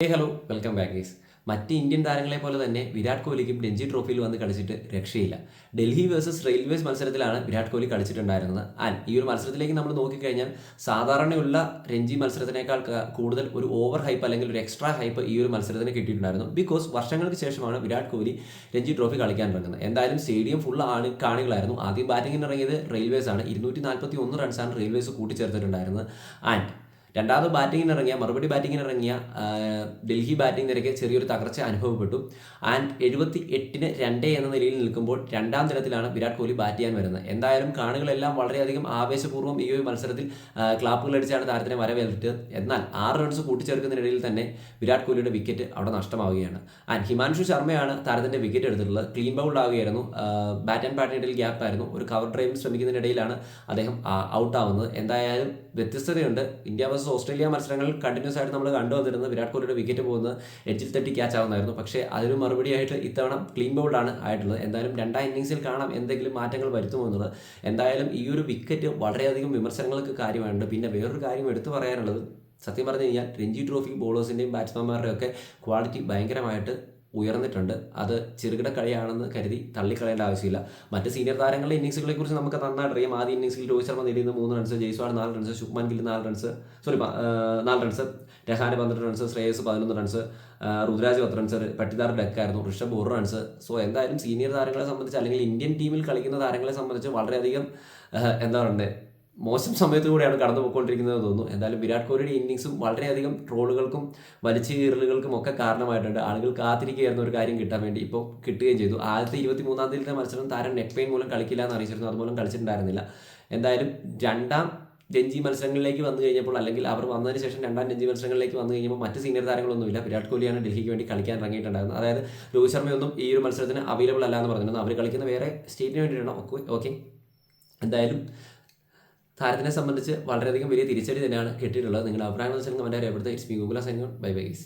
Hello welcome back guys. മറ്റ് Indian താരങ്ങളെ പോലെ തന്നെ വിരാട് കോഹ്ലിക്കും രഞ്ജി ട്രോഫിയിൽ വന്ന് കളിച്ചിട്ട് രക്ഷയില്ല. ഡൽഹി വേഴ്സസ് റെയിൽവേസ് മത്സരത്തിലാണ് വിരാട് കോഹ്ലി കളിച്ചിട്ടുണ്ടായിരുന്നത്. ആൻഡ് ഈ ഒരു മത്സരത്തിലേക്ക് നമ്മൾ നോക്കിക്കഴിഞ്ഞാൽ സാധാരണയുള്ള രഞ്ജി മത്സരത്തിനേക്കാൾ കൂടുതൽ ഒരു ഓവർ ഹൈപ്പ് അല്ലെങ്കിൽ ഒരു എക്സ്ട്രാ ഹൈപ്പ് ഈ ഒരു മത്സരത്തിന് കിട്ടിയിട്ടുണ്ടായിരുന്നു. ബിക്കോസ് വർഷങ്ങൾക്ക് ശേഷമാണ് വിരാട് കോഹ്ലി രഞ്ജി ട്രോഫി കളിക്കാൻ ഇറങ്ങുന്നത്. എന്തായാലും സ്റ്റേഡിയം ഫുൾ കാണികളായിരുന്നു. ആദ്യം ബാറ്റിങ്ങിന് ഇറങ്ങിയത് റെയിൽവേസ് ആണ്. 241 റൺസാണ് റെയിൽവേസ് കൂട്ടിച്ചേർത്തിട്ടുണ്ടായിരുന്നത്. ആൻഡ് രണ്ടാമത് മറുപടി ബാറ്റിങ്ങിനിറങ്ങിയ ഡൽഹി ബാറ്റിംഗ് നിരക്ക് ചെറിയൊരു തകർച്ച അനുഭവപ്പെട്ടു. ആൻഡ് 78-ന് 2 എന്ന നിലയിൽ നിൽക്കുമ്പോൾ രണ്ടാം ദിനത്തിലാണ് വിരാട് കോഹ്ലി ബാറ്റ് ചെയ്യാൻ വരുന്നത്. എന്തായാലും കാണികളെല്ലാം വളരെയധികം ആവേശപൂർവ്വം ഈ ഒരു മത്സരത്തിൽ ക്ലാപ്പുകൾ അടിച്ചാണ് താരത്തിനെ വരവേൽറ്റത്. എന്നാൽ 6 റൺസ് കൂട്ടിച്ചേർക്കുന്നതിനിടയിൽ തന്നെ വിരാട് കോഹ്ലിയുടെ വിക്കറ്റ് അവിടെ നഷ്ടമാവുകയാണ്. ആൻഡ് ഹിമാൻഷു ശർമ്മയാണ് താരത്തിന്റെ വിക്കറ്റ് എടുത്തിട്ടുള്ളത്. ക്ലീൻ ബൗൾഡ് ആവുകയായിരുന്നു. ബാറ്റ് ആൻഡ് ബാറ്റിനിടയിൽ ഗ്യാപ്പ് ആയിരുന്നു. ഒരു കവർ ഡ്രൈവിൽ ശ്രമിക്കുന്നതിനിടയിലാണ് അദ്ദേഹം ഔട്ട് ആവുന്നത്. എന്തായാലും വ്യത്യസ്തതയുണ്ട്. ഇന്ത്യ വേഴ്സസ് ഓസ്ട്രേലിയ മത്സരങ്ങൾ കണ്ടിന്യൂസ് ആയിട്ട് നമ്മൾ കണ്ടുവന്നിരുന്നത് വിരാട് കോഹ്ലിയുടെ വിക്കറ്റ് പോകുന്നത് എഡ്ജിൽ തട്ടി ക്യാച്ച് ആവുന്നതായിരുന്നു. പക്ഷേ അതിന് മറുപടിയായിട്ട് ഇത്തവണ ക്ലീൻ ബൗൾഡാണ് ആയിട്ടുള്ളത്. എന്തായാലും രണ്ടാം ഇന്നിങ്സിൽ കാണാം എന്തെങ്കിലും മാറ്റങ്ങൾ വരുത്തുമോ എന്നുള്ളത്. എന്തായാലും ഈ ഒരു വിക്കറ്റ് വളരെയധികം വിമർശനങ്ങൾക്ക് കാര്യമായിട്ടുണ്ട്. പിന്നെ വേറൊരു കാര്യം എടുത്തു പറയാനുള്ളത്, സത്യം പറഞ്ഞു കഴിഞ്ഞാൽ രഞ്ജി ട്രോഫി ബോളേഴ്സിൻ്റെയും ബാറ്റ്സ്മാൻമാരുടെയും ഒക്കെ ക്വാളിറ്റി ഭയങ്കരമായിട്ട് ഉയർന്നിട്ടുണ്ട്. അത് ചെറുകിട കളിയാണെന്ന് കരുതി തള്ളിക്കളയേണ്ട ആവശ്യമില്ല. മറ്റ് സീനിയർ താരങ്ങളുടെ ഇന്നിങ്സുകളെ കുറിച്ച് നമുക്ക് നന്നായിട്ട് അറിയാം. ആദ്യ ഇന്നിങ്സിൽ രോഹിത് ശർമ്മ നേടിയത് 3 runs, Jaiswal 4 runs, Shubman Gill 4 runs, 4 runs, Rahane 12 runs, Shreyas 11 runs, Ruturaj 10 runs, Patidar ഡെക്കായിരുന്നു, ഋഷഭ് 1 റൺസ്. സോ എന്തായാലും സീനിയർ താരങ്ങളെ സംബന്ധിച്ച് അല്ലെങ്കിൽ ഇന്ത്യൻ ടീമിൽ കളിക്കുന്ന താരങ്ങളെ സംബന്ധിച്ച് വളരെയധികം എന്താ പറയുക മോശം സമയത്ത് കൂടെയാണ് കടന്നു പോയിക്കൊണ്ടിരിക്കുന്നത് തോന്നുന്നു. എന്തായാലും വിരാട് കോഹ്ലിയുടെ ഇന്നിങ്സും വളരെയധികം ട്രോളുകൾക്കും വലിച്ചു കീറലുകൾക്കും ഒക്കെ കാരണമായിട്ടുണ്ട്. ആളുകൾ കാത്തിരിക്കുകയായിരുന്ന ഒരു കാര്യം കിട്ടാൻ വേണ്ടി ഇപ്പോൾ കിട്ടുകയും ചെയ്തു. ആദ്യത്തെ 23-ാം തീയതിയിലത്തെ മത്സരം താരം നെക്ക് പെയിൻ മൂലം കളിക്കില്ല എന്ന് അറിയിച്ചിരുന്നു. അതുമൂലം കളിച്ചിട്ടുണ്ടായിരുന്നില്ല. എന്തായാലും രണ്ടാം രഞ്ജി മത്സരങ്ങളിലേക്ക് വന്നു കഴിഞ്ഞപ്പോൾ, അല്ലെങ്കിൽ അവർ വന്നതിന് ശേഷം രണ്ടാം രഞ്ജി മത്സരങ്ങളിലേക്ക് വന്നു കഴിഞ്ഞപ്പോൾ മറ്റ് സീനിയർ താരങ്ങളൊന്നുമില്ല. വിരാട് കോഹ്ലിയാണ് ഡൽഹിക്ക് വേണ്ടി കളിക്കാൻ ഇറങ്ങിയിട്ടുണ്ടായിരുന്നത്. അതായത് രോഹിത് ശർമ്മയൊന്നും ഈ ഒരു മത്സരത്തിന് അവൈലബിൾ അല്ല എന്ന് പറഞ്ഞിരുന്നു. അവർ കളിക്കുന്ന വേറെ സ്റ്റേറ്റിന് വേണ്ടിയിട്ടാണ്. ഓക്കെ, എന്തായാലും താരത്തിനെ സംബന്ധിച്ച് വളരെയധികം വലിയ തിരിച്ചടി തന്നെയാണ് കിട്ടിയിട്ടുള്ളത്. നിങ്ങളുടെ അഭിപ്രായങ്ങൾ വെച്ചാൽ കമൻറ്റ് രേഖപ്പെടുത്തുക. It's me Google signing. Bye bye guys.